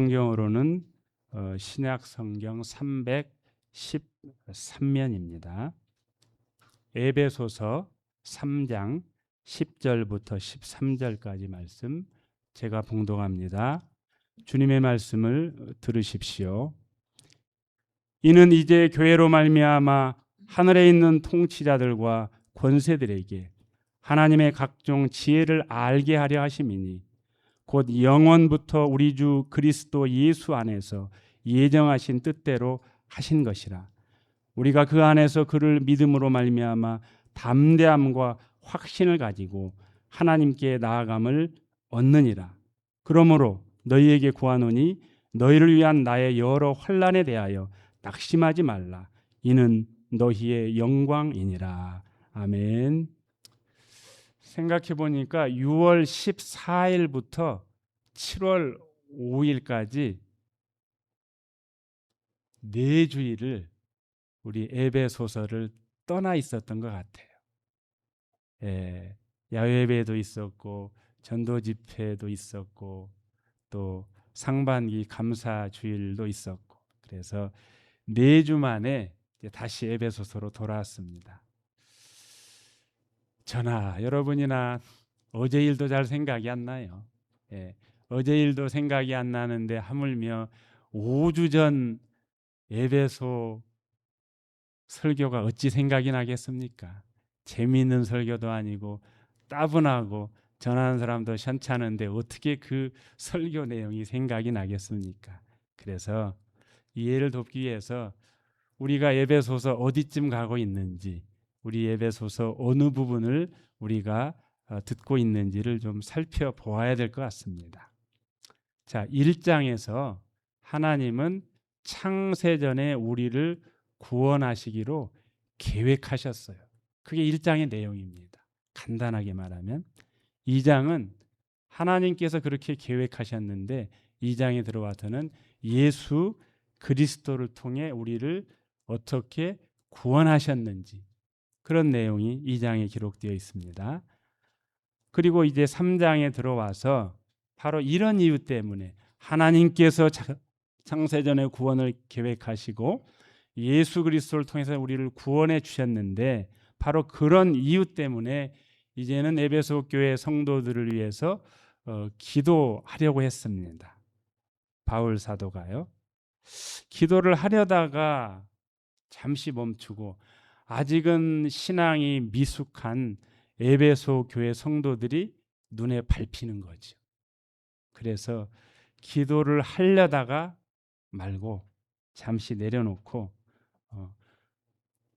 성경으로는 신약 성경 313면입니다. 에베소서 3장 10절부터 13절까지 말씀 제가 봉독합니다. 주님의 말씀을 들으십시오. 이는 이제 교회로 말미암아 하늘에 있는 통치자들과 권세들에게 하나님의 각종 지혜를 알게 하려 하심이니 곧 영원부터 우리 주 그리스도 예수 안에서 예정하신 뜻대로 하신 것이라. 우리가 그 안에서 그를 믿음으로 말미암아 담대함과 확신을 가지고 하나님께 나아감을 얻느니라. 그러므로 너희에게 구하노니 너희를 위한 나의 여러 환난에 대하여 낙심하지 말라. 이는 너희의 영광이니라. 아멘. 생각해 보니까 6월 14일부터 7월 5일까지 네 주일을 우리 에베소서를 떠나 있었던 것 같아요. 야외 예배도 있었고 전도 집회도 있었고 또 상반기 감사 주일도 있었고 그래서 4주 만에 다시 에베소서로 돌아왔습니다. 저나 여러분이나 어제 일도 잘 생각이 안 나요. 어제 일도 생각이 안 나는데 하물며 5주 전 에베소 설교가 어찌 생각이 나겠습니까? 재미있는 설교도 아니고 따분하고 전하는 사람도 현찮은데 어떻게 그 설교 내용이 생각이 나겠습니까? 그래서 이해를 돕기 위해서 우리가 에베소서 어디쯤 가고 있는지, 우리 에베소서 어느 부분을 우리가 듣고 있는지를 좀 살펴보아야 될 것 같습니다. 자, 1장에서 하나님은 창세전에 우리를 구원하시기로 계획하셨어요. 그게 1장의 내용입니다. 간단하게 말하면 2장은 하나님께서 그렇게 계획하셨는데 2장에 들어와서는 예수 그리스도를 통해 우리를 어떻게 구원하셨는지 그런 내용이 2장에 기록되어 있습니다. 그리고 이제 3장에 들어와서 바로 이런 이유 때문에 하나님께서 창세전에 구원을 계획하시고 예수 그리스도를 통해서 우리를 구원해 주셨는데 바로 그런 이유 때문에 이제는 에베소 교회 성도들을 위해서 기도하려고 했습니다. 바울 사도가요. 기도를 하려다가 잠시 멈추고 아직은 신앙이 미숙한 에베소 교회 성도들이 눈에 밟히는 거죠. 그래서 기도를 하려다가 말고 잠시 내려놓고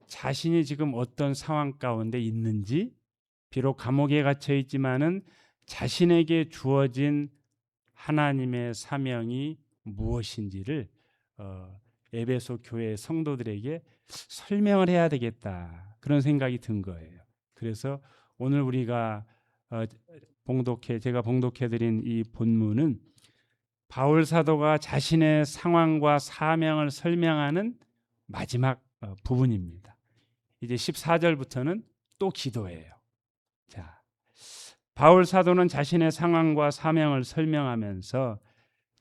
자신이 지금 어떤 상황 가운데 있는지, 비록 감옥에 갇혀 있지만은 자신에게 주어진 하나님의 사명이 무엇인지를 에베소 교회 성도들에게 설명을 해야 되겠다, 그런 생각이 든 거예요. 그래서 오늘 우리가 제가 봉독해드린 이 본문은 바울 사도가 자신의 상황과 사명을 설명하는 마지막 부분입니다. 이제 14절부터는 또 기도예요. 자, 바울 사도는 자신의 상황과 사명을 설명하면서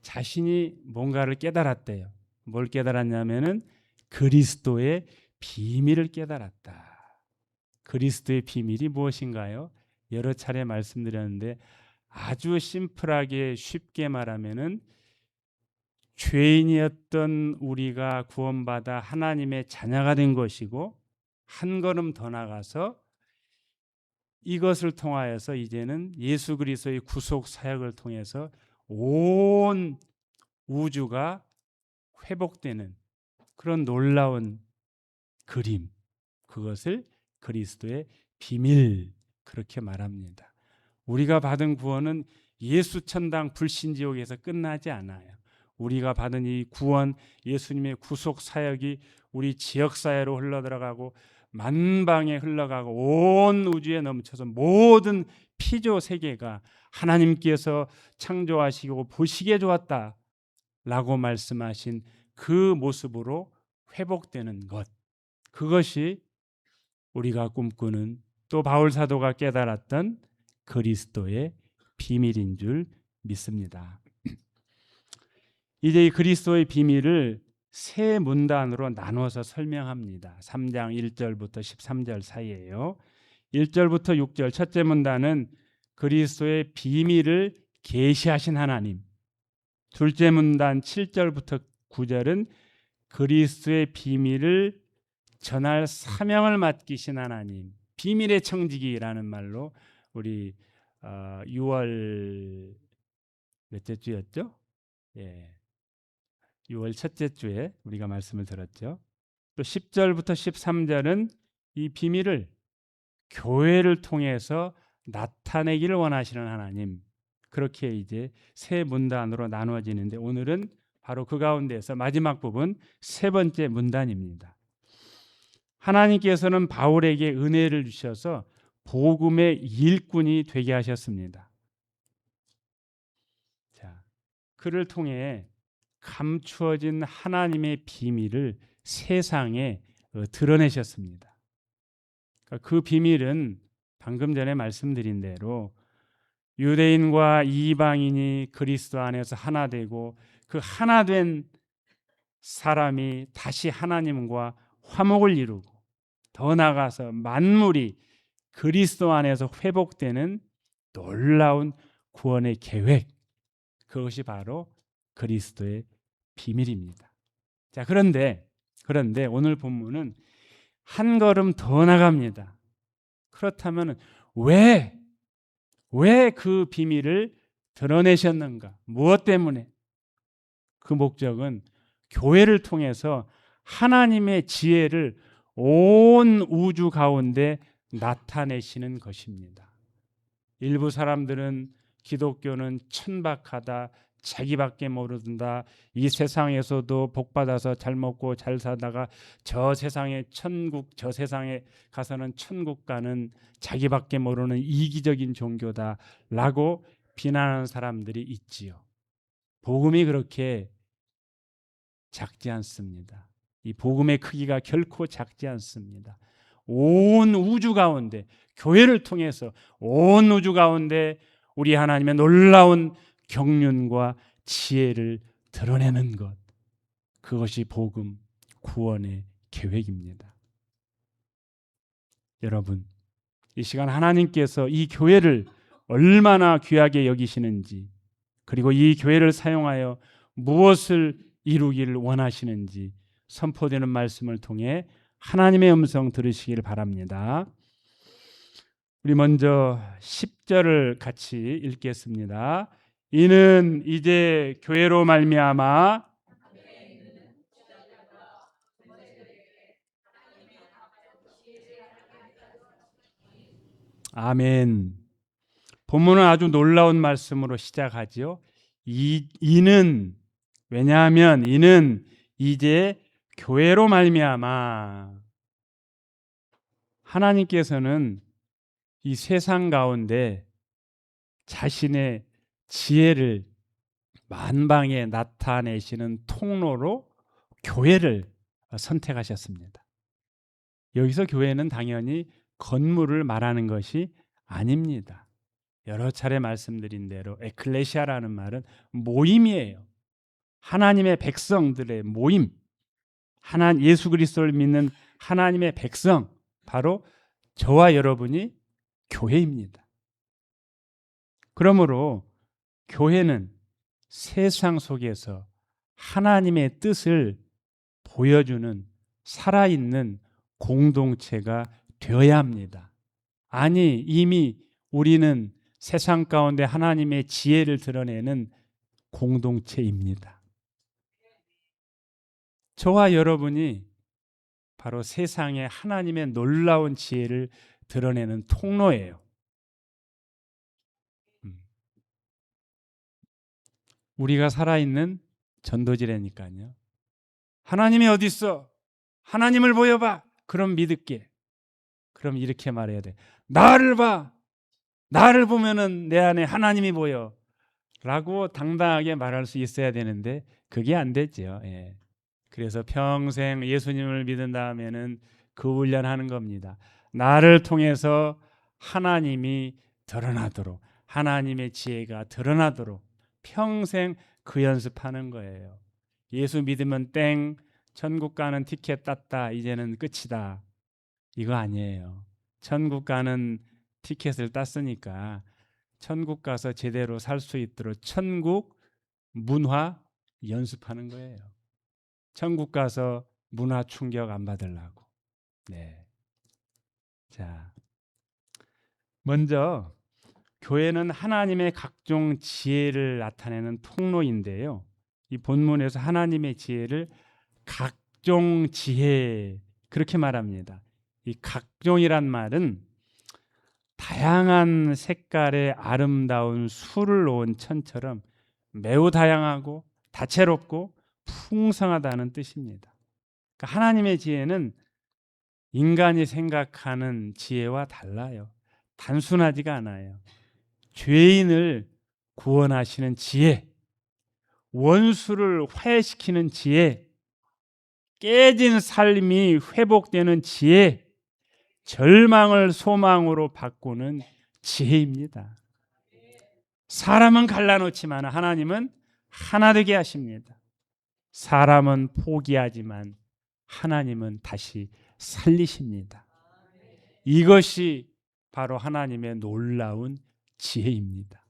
자신이 뭔가를 깨달았대요. 뭘 깨달았냐면은 그리스도의 비밀을 깨달았다. 그리스도의 비밀이 무엇인가요? 여러 차례 말씀드렸는데 아주 심플하게 쉽게 말하면은 죄인이었던 우리가 구원받아 하나님의 자녀가 된 것이고, 한 걸음 더 나가서 이것을 통하여서 이제는 예수 그리스도의 구속 사역을 통해서 온 우주가 회복되는 그런 놀라운 그림, 그것을 그리스도의 비밀, 그렇게 말합니다. 우리가 받은 구원은 예수 천당 불신지옥에서 끝나지 않아요. 우리가 받은 이 구원, 예수님의 구속 사역이 우리 지역 사회로 흘러들어가고 만방에 흘러가고 온 우주에 넘쳐서 모든 피조 세계가 하나님께서 창조하시고 보시기에 좋았다 라고 말씀하신 그 모습으로 회복되는 것, 그것이 우리가 꿈꾸는, 또 바울 사도가 깨달았던 그리스도의 비밀인 줄 믿습니다. 이제 이 그리스도의 비밀을 세 문단으로 나눠서 설명합니다. 3장 1절부터 13절 사이에요. 1절부터 6절 첫째 문단은 그리스도의 비밀을 계시하신 하나님. 둘째 문단 7절부터 9절은 그리스도의 비밀을 전할 사명을 맡기신 하나님. 비밀의 청지기라는 말로 우리 6월 몇째 주였죠? 예. 6월 첫째 주에 우리가 말씀을 들었죠. 또 10절부터 13절은 이 비밀을 교회를 통해서 나타내기를 원하시는 하나님. 그렇게 이제 세 문단으로 나누어지는데 오늘은 바로 그 가운데서 마지막 부분 세 번째 문단입니다. 하나님께서는 바울에게 은혜를 주셔서 복음의 일꾼이 되게 하셨습니다. 자, 그를 통해 감추어진 하나님의 비밀을 세상에 드러내셨습니다. 그 비밀은 방금 전에 말씀드린 대로 유대인과 이방인이 그리스도 안에서 하나 되고 그 하나 된 사람이 다시 하나님과 화목을 이루고 더 나아가서 만물이 그리스도 안에서 회복되는 놀라운 구원의 계획, 그것이 바로 그리스도의 비밀입니다. 자, 그런데 오늘 본문은 한 걸음 더 나갑니다. 그렇다면 왜 그 비밀을 드러내셨는가? 무엇 때문에? 그 목적은 교회를 통해서 하나님의 지혜를 온 우주 가운데 나타내시는 것입니다. 일부 사람들은 기독교는 천박하다, 자기밖에 모른다, 이 세상에서도 복받아서 잘 먹고 잘 사다가 저 세상에 저 세상에 가서는 천국 가는 자기밖에 모르는 이기적인 종교다라고 비난하는 사람들이 있지요. 복음이 그렇게 작지 않습니다. 이 복음의 크기가 결코 작지 않습니다. 온 우주 가운데 교회를 통해서 온 우주 가운데 우리 하나님의 놀라운 경륜과 지혜를 드러내는 것, 그것이 복음 구원의 계획입니다. 여러분, 이 시간 하나님께서 이 교회를 얼마나 귀하게 여기시는지, 그리고 이 교회를 사용하여 무엇을 이루기를 원하시는지 선포되는 말씀을 통해 하나님의 음성 들으시길 바랍니다. 우리 먼저 10절을 같이 읽겠습니다. 이는 이제 교회로 말미암아 아멘. 본문은 아주 놀라운 말씀으로 시작하지요. 이는, 왜냐하면 이는 이제 교회로 말미암아, 하나님께서는 이 세상 가운데 자신의 지혜를 만방에 나타내시는 통로로 교회를 선택하셨습니다. 여기서 교회는 당연히 건물을 말하는 것이 아닙니다. 여러 차례 말씀드린 대로 에클레시아라는 말은 모임이에요. 하나님의 백성들의 모임, 예수 그리스도를 믿는 하나님의 백성, 바로 저와 여러분이 교회입니다. 그러므로 교회는 세상 속에서 하나님의 뜻을 보여주는 살아있는 공동체가 되어야 합니다. 아니, 이미 우리는 세상 가운데 하나님의 지혜를 드러내는 공동체입니다. 저와 여러분이 바로 세상에 하나님의 놀라운 지혜를 드러내는 통로예요. 우리가 살아있는 전도지라니까요. 하나님이 어디 있어? 하나님을 보여봐. 그럼 믿을게. 그럼 이렇게 말해야 돼. 나를 봐. 나를 보면은 내 안에 하나님이 보여. 라고 당당하게 말할 수 있어야 되는데 그게 안 되죠. 예. 그래서 평생 예수님을 믿은 다음에는 그 훈련하는 겁니다. 나를 통해서 하나님이 드러나도록, 하나님의 지혜가 드러나도록 평생 그 연습하는 거예요. 예수 믿으면 땡, 천국 가는 티켓 땄다, 이제는 끝이다. 이거 아니에요. 천국 가는 티켓을 땄으니까 천국 가서 제대로 살 수 있도록 천국 문화 연습하는 거예요. 천국 가서 문화 충격 안 받으려고. 네. 자, 먼저 교회는 하나님의 각종 지혜를 나타내는 통로인데요. 이 본문에서 하나님의 지혜를 각종 지혜 그렇게 말합니다. 이 각종이란 말은 다양한 색깔의 아름다운 수를 놓은 천처럼 매우 다양하고 다채롭고 풍성하다는 뜻입니다. 그러니까 하나님의 지혜는 인간이 생각하는 지혜와 달라요. 단순하지가 않아요. 죄인을 구원하시는 지혜, 원수를 화해시키는 지혜, 깨진 삶이 회복되는 지혜, 절망을 소망으로 바꾸는 지혜입니다. 사람은 갈라놓지만 하나님은 하나 되게 하십니다. 사람은 포기하지만 하나님은 다시 살리십니다. 이것이 바로 하나님의 놀라운 지혜입니다.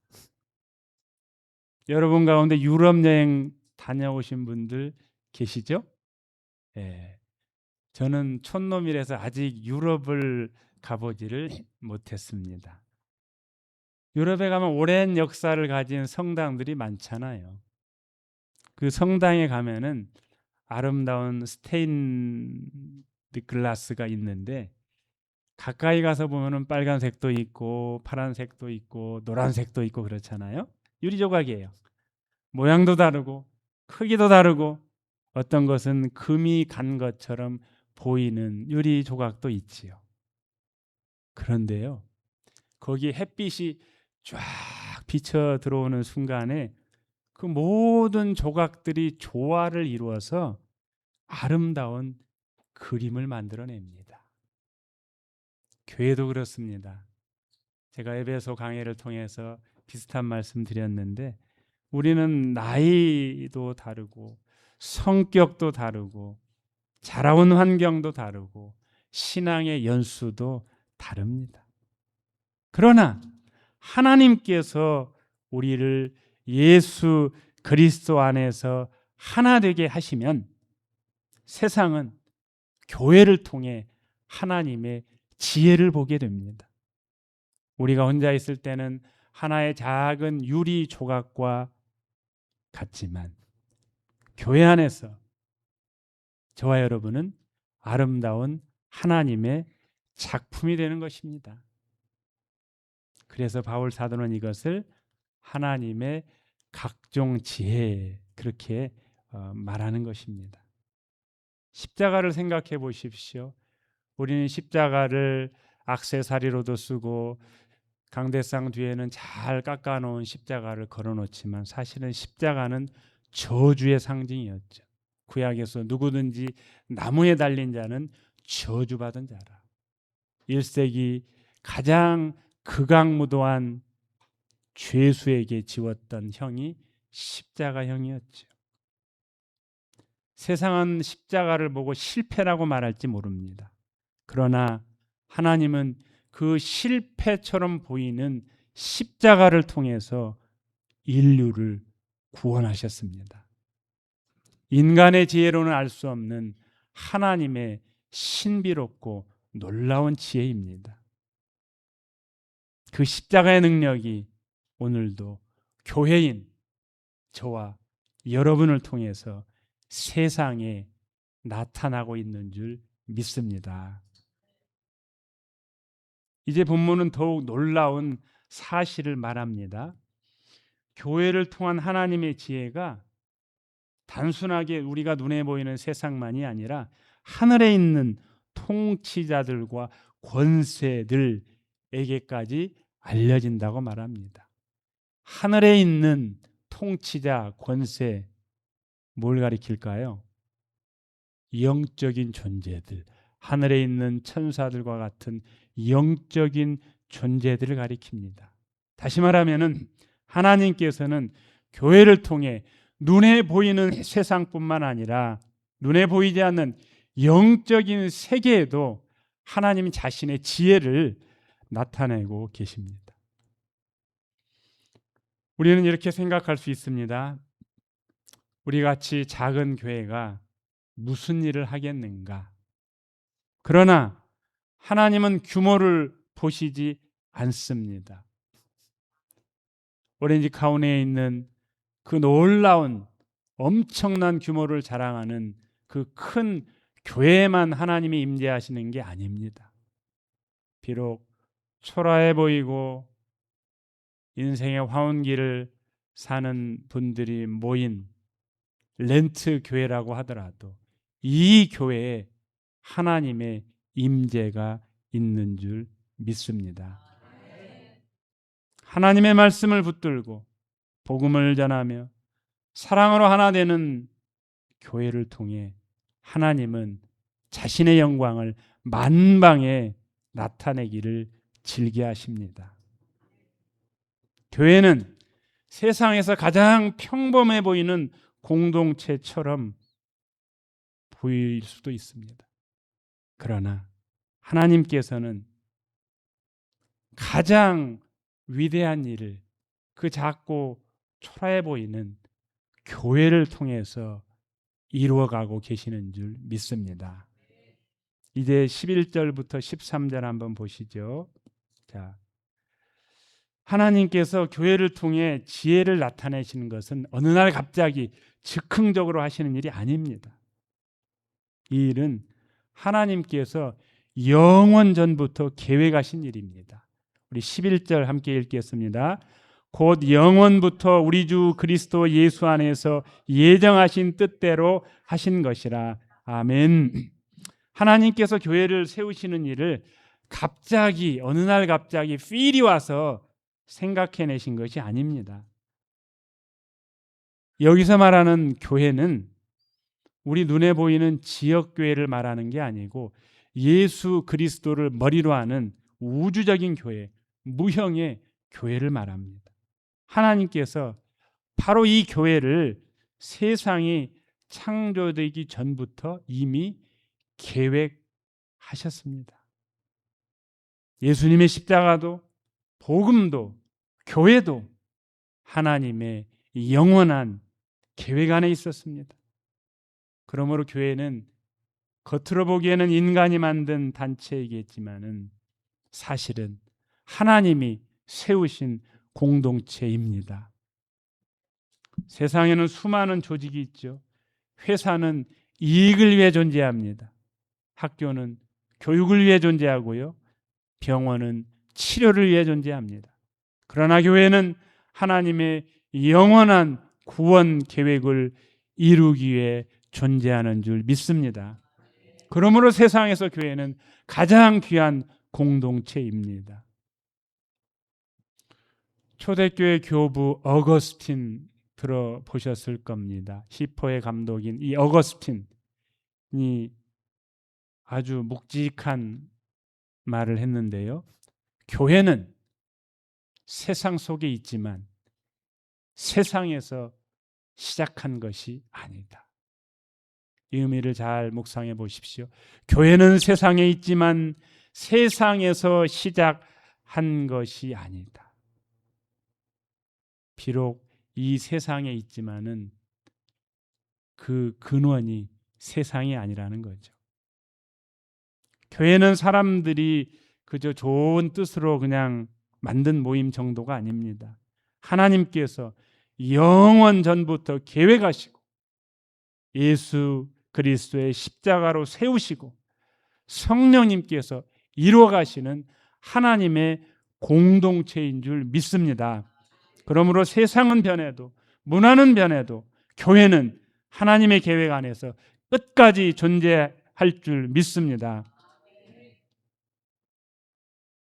여러분 가운데 유럽 여행 다녀오신 분들 계시죠? 예. 저는 촌놈이라서 아직 유럽을 가보지를 못했습니다. 유럽에 가면 오랜 역사를 가진 성당들이 많잖아요. 그 성당에 가면은 아름다운 스테인드 글라스가 있는데 가까이 가서 보면은 빨간색도 있고 파란색도 있고 노란색도 있고 그렇잖아요. 유리 조각이에요. 모양도 다르고 크기도 다르고 어떤 것은 금이 간 것처럼 보이는 유리 조각도 있지요. 그런데요, 거기 햇빛이 쫙 비쳐 들어오는 순간에 그 모든 조각들이 조화를 이루어서 아름다운 그림을 만들어냅니다. 교회도 그렇습니다. 제가 에베소 강해를 통해서 비슷한 말씀 드렸는데 우리는 나이도 다르고 성격도 다르고 자라온 환경도 다르고 신앙의 연수도 다릅니다. 그러나 하나님께서 우리를 예수 그리스도 안에서 하나 되게 하시면 세상은 교회를 통해 하나님의 지혜를 보게 됩니다. 우리가 혼자 있을 때는 하나의 작은 유리 조각과 같지만 교회 안에서 저와 여러분은 아름다운 하나님의 작품이 되는 것입니다. 그래서 바울 사도는 이것을 하나님의 각종 지혜 그렇게 말하는 것입니다. 십자가를 생각해 보십시오. 우리는 십자가를 액세서리로도 쓰고 강대상 뒤에는 잘 깎아놓은 십자가를 걸어놓지만 사실은 십자가는 저주의 상징이었죠. 구약에서 누구든지 나무에 달린 자는 저주받은 자라. 1세기 가장 극악무도한 죄수에게 지웠던 형이 십자가형이었죠. 세상은 십자가를 보고 실패라고 말할지 모릅니다. 그러나 하나님은 그 실패처럼 보이는 십자가를 통해서 인류를 구원하셨습니다. 인간의 지혜로는 알 수 없는 하나님의 신비롭고 놀라운 지혜입니다. 그 십자가의 능력이 오늘도 교회인 저와 여러분을 통해서 세상에 나타나고 있는 줄 믿습니다. 이제 본문은 더욱 놀라운 사실을 말합니다. 교회를 통한 하나님의 지혜가 단순하게 우리가 눈에 보이는 세상만이 아니라 하늘에 있는 통치자들과 권세들에게까지 알려진다고 말합니다. 하늘에 있는 통치자, 권세, 뭘 가리킬까요? 영적인 존재들, 하늘에 있는 천사들과 같은 영적인 존재들을 가리킵니다. 다시 말하면은 하나님께서는 교회를 통해 눈에 보이는 세상뿐만 아니라 눈에 보이지 않는 영적인 세계에도 하나님이 자신의 지혜를 나타내고 계십니다. 우리는 이렇게 생각할 수 있습니다. 우리 같이 작은 교회가 무슨 일을 하겠는가? 그러나 하나님은 규모를 보시지 않습니다. 오렌지 카운티에 있는 그 놀라운 엄청난 규모를 자랑하는 그 큰 교회만 하나님이 임재하시는 게 아닙니다. 비록 초라해 보이고 인생의 황혼기를 사는 분들이 모인 렌트 교회라고 하더라도 이 교회에 하나님의 임재가 있는 줄 믿습니다. 하나님의 말씀을 붙들고 복음을 전하며 사랑으로 하나 되는 교회를 통해 하나님은 자신의 영광을 만방에 나타내기를 즐겨하십니다. 교회는 세상에서 가장 평범해 보이는 공동체처럼 보일 수도 있습니다. 그러나 하나님께서는 가장 위대한 일을 그 작고 초라해 보이는 교회를 통해서 이루어가고 계시는 줄 믿습니다. 이제 11절부터 13절 한번 보시죠. 자, 하나님께서 교회를 통해 지혜를 나타내시는 것은 어느 날 갑자기 즉흥적으로 하시는 일이 아닙니다. 이 일은 하나님께서 영원 전부터 계획하신 일입니다. 우리 11절 함께 읽겠습니다. 곧 영원부터 우리 주 그리스도 예수 안에서 예정하신 뜻대로 하신 것이라. 아멘. 하나님께서 교회를 세우시는 일을 갑자기 어느 날 갑자기 필이 와서 생각해내신 것이 아닙니다. 여기서 말하는 교회는 우리 눈에 보이는 지역교회를 말하는 게 아니고 예수 그리스도를 머리로 하는 우주적인 교회, 무형의 교회를 말합니다. 하나님께서 바로 이 교회를 세상이 창조되기 전부터 이미 계획하셨습니다. 예수님의 십자가도 복음도 교회도 하나님의 영원한 계획 안에 있었습니다. 그러므로 교회는 겉으로 보기에는 인간이 만든 단체이겠지만은 사실은 하나님이 세우신 공동체입니다. 세상에는 수많은 조직이 있죠. 회사는 이익을 위해 존재합니다. 학교는 교육을 위해 존재하고요. 병원은 치료를 위해 존재합니다. 그러나 교회는 하나님의 영원한 구원 계획을 이루기 위해 존재하는 줄 믿습니다. 그러므로 세상에서 교회는 가장 귀한 공동체입니다. 초대교회 교부 어거스틴 들어보셨을 겁니다. 히포의 감독인 이 어거스틴이 아주 묵직한 말을 했는데요. 교회는 세상 속에 있지만 세상에서 시작한 것이 아니다. 이 의미를 잘 묵상해 보십시오. 교회는 세상에 있지만 세상에서 시작한 것이 아니다. 비록 이 세상에 있지만은 그 근원이 세상이 아니라는 거죠. 교회는 사람들이 그저 좋은 뜻으로 그냥 만든 모임 정도가 아닙니다. 하나님께서 영원 전부터 계획하시고 예수 그리스도의 십자가로 세우시고 성령님께서 이루어 가시는 하나님의 공동체인 줄 믿습니다. 그러므로 세상은 변해도 문화는 변해도 교회는 하나님의 계획 안에서 끝까지 존재할 줄 믿습니다.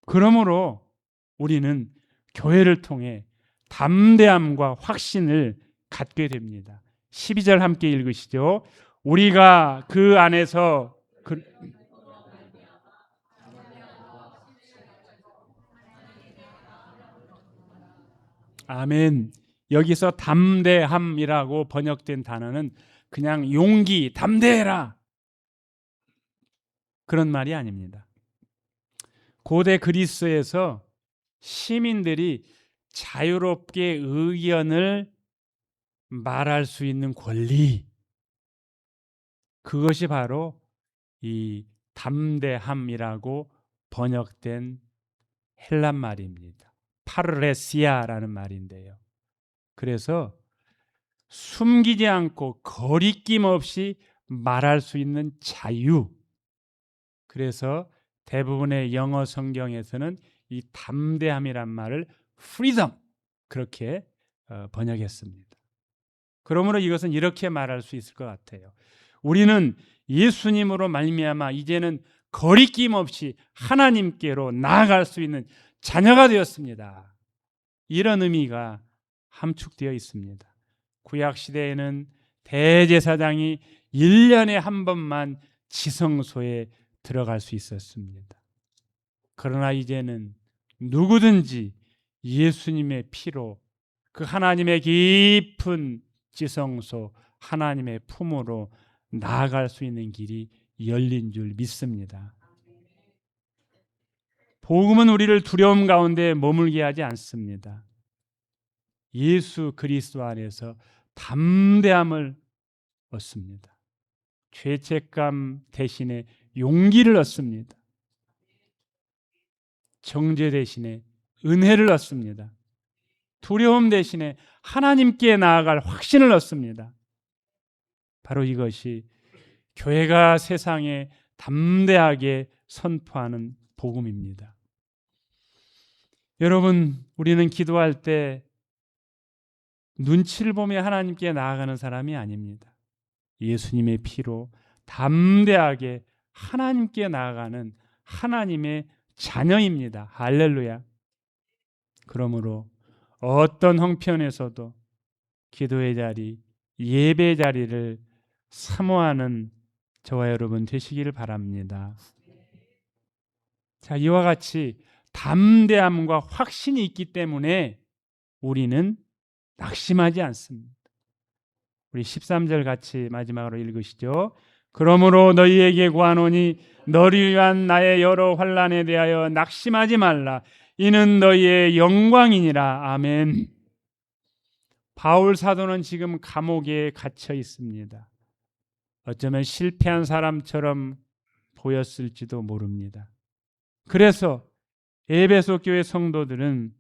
그러므로 우리는 교회를 통해 담대함과 확신을 갖게 됩니다. 12절 함께 읽으시죠. 우리가 그 안에서 아멘. 여기서 담대함이라고 번역된 단어는 그냥 용기, 담대해라 그런 말이 아닙니다. 고대 그리스에서 시민들이 자유롭게 의견을 말할 수 있는 권리, 그것이 바로 이 담대함이라고 번역된 헬란 말입니다. 파르레시아라는 말인데요. 그래서 숨기지 않고 거리낌 없이 말할 수 있는 자유. 그래서 대부분의 영어 성경에서는 이 담대함이란 말을 freedom 그렇게 번역했습니다. 그러므로 이것은 이렇게 말할 수 있을 것 같아요. 우리는 예수님으로 말미암아 이제는 거리낌 없이 하나님께로 나아갈 수 있는 자녀가 되었습니다. 이런 의미가 함축되어 있습니다. 구약 시대에는 대제사장이 1년에 한 번만 지성소에 들어갈 수 있었습니다. 그러나 이제는 누구든지 예수님의 피로 그 하나님의 깊은 지성소, 하나님의 품으로 나아갈 수 있는 길이 열린 줄 믿습니다. 복음은 우리를 두려움 가운데 머물게 하지 않습니다. 예수 그리스도 안에서 담대함을 얻습니다. 죄책감 대신에 용기를 얻습니다. 정죄 대신에 은혜를 얻습니다. 두려움 대신에 하나님께 나아갈 확신을 얻습니다. 바로 이것이 교회가 세상에 담대하게 선포하는 복음입니다. 여러분, 우리는 기도할 때 눈치를 보며 하나님께 나아가는 사람이 아닙니다. 예수님의 피로 담대하게 하나님께 나아가는 하나님의 자녀입니다. 할렐루야. 그러므로 어떤 형편에서도 기도의 자리, 예배 자리를 사모하는 저와 여러분 되시기를 바랍니다. 자, 이와 같이 담대함과 확신이 있기 때문에 우리는 낙심하지 않습니다. 우리 13절 같이 마지막으로 읽으시죠. 그러므로 너희에게 구하노니 너를 위한 나의 여러 환난에 대하여 낙심하지 말라. 이는 너희의 영광이니라. 아멘. 바울 사도는 지금 감옥에 갇혀 있습니다. 어쩌면 실패한 사람처럼 보였을지도 모릅니다. 그래서 에베소 교회 성도들은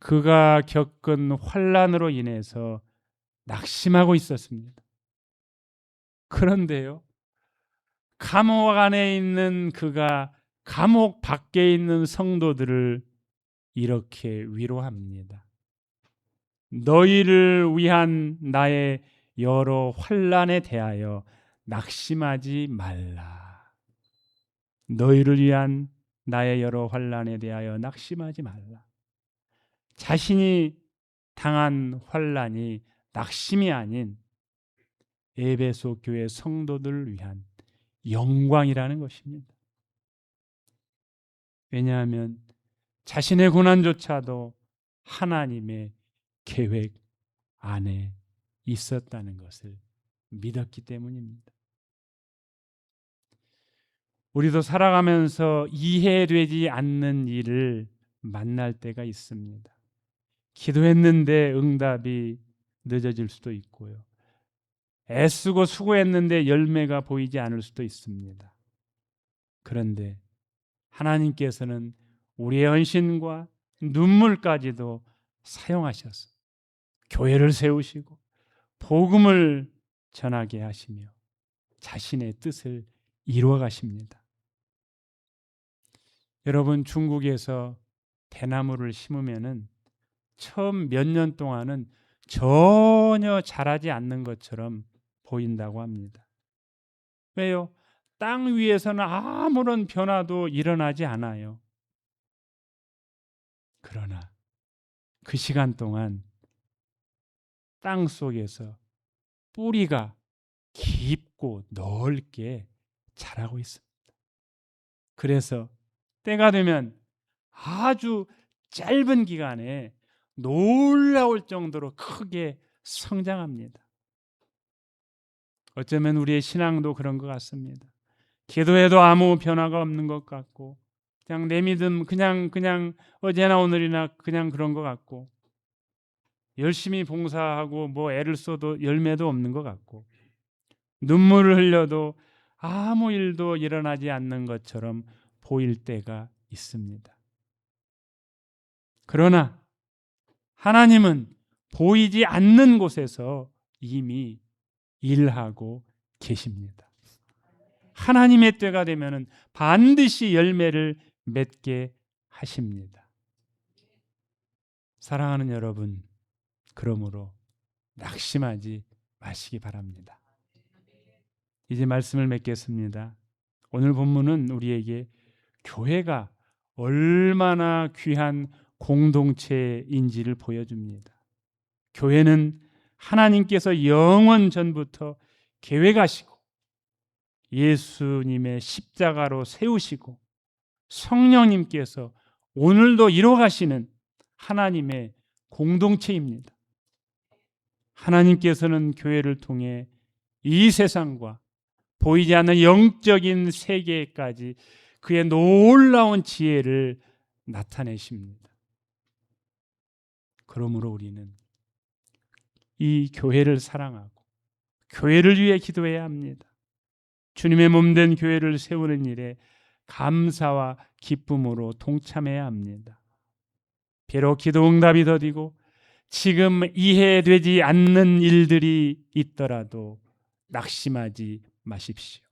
그가 겪은 환난으로 인해서 낙심하고 있었습니다. 그런데요, 감옥 안에 있는 그가 감옥 밖에 있는 성도들을 이렇게 위로합니다. 너희를 위한 나의 여러 환난에 대하여 낙심하지 말라. 너희를 위한 나의 여러 환난에 대하여 낙심하지 말라. 자신이 당한 환난이 낙심이 아닌 에베소 교회 성도들을 위한 영광이라는 것입니다. 왜냐하면 자신의 고난조차도 하나님의 계획 안에 있었다는 것을 믿었기 때문입니다. 우리도 살아가면서 이해되지 않는 일을 만날 때가 있습니다. 기도했는데 응답이 늦어질 수도 있고요. 애쓰고 수고했는데 열매가 보이지 않을 수도 있습니다. 그런데 하나님께서는 우리의 헌신과 눈물까지도 사용하셔서 교회를 세우시고 복음을 전하게 하시며 자신의 뜻을 이루어 가십니다. 여러분, 중국에서 대나무를 심으면은 처음 몇 년 동안은 전혀 자라지 않는 것처럼 보인다고 합니다. 왜요? 땅 위에서는 아무런 변화도 일어나지 않아요. 그러나 그 시간 동안 땅 속에서 뿌리가 깊고 넓게 자라고 있습니다. 그래서 때가 되면 아주 짧은 기간에 놀라울 정도로 크게 성장합니다. 어쩌면 우리의 신앙도 그런 것 같습니다. 기도해도 아무 변화가 없는 것 같고, 그냥 내 믿음 그냥 어제나 오늘이나 그냥 그런 것 같고, 열심히 봉사하고 뭐 애를 써도 열매도 없는 것 같고, 눈물을 흘려도 아무 일도 일어나지 않는 것처럼 보일 때가 있습니다. 그러나 하나님은 보이지 않는 곳에서 이미 일하고 계십니다. 하나님의 때가 되면은 반드시 열매를 맺게 하십니다. 사랑하는 여러분, 그러므로 낙심하지 마시기 바랍니다. 이제 말씀을 맺겠습니다. 오늘 본문은 우리에게 교회가 얼마나 귀한 공동체인지를 보여줍니다. 교회는 하나님께서 영원 전부터 계획하시고 예수님의 십자가로 세우시고 성령님께서 오늘도 이뤄가시는 하나님의 공동체입니다. 하나님께서는 교회를 통해 이 세상과 보이지 않는 영적인 세계까지 그의 놀라운 지혜를 나타내십니다. 그러므로 우리는 이 교회를 사랑하고 교회를 위해 기도해야 합니다. 주님의 몸된 교회를 세우는 일에 감사와 기쁨으로 동참해야 합니다. 비록 기도 응답이 더디고 지금 이해되지 않는 일들이 있더라도 낙심하지 마십시오.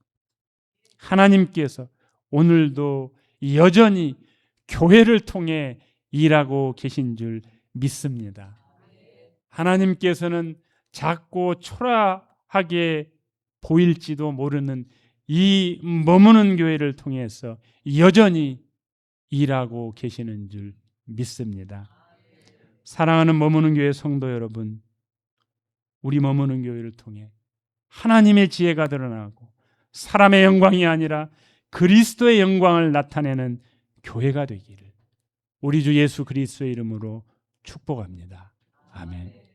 하나님께서 오늘도 여전히 교회를 통해 일하고 계신 줄 믿습니다. 하나님께서는 작고 초라하게 보일지도 모르는 이 머무는 교회를 통해서 여전히 일하고 계시는 줄 믿습니다. 사랑하는 머무는 교회 성도 여러분, 우리 머무는 교회를 통해 하나님의 지혜가 드러나고 사람의 영광이 아니라 그리스도의 영광을 나타내는 교회가 되기를 우리 주 예수 그리스도의 이름으로 축복합니다. 아멘.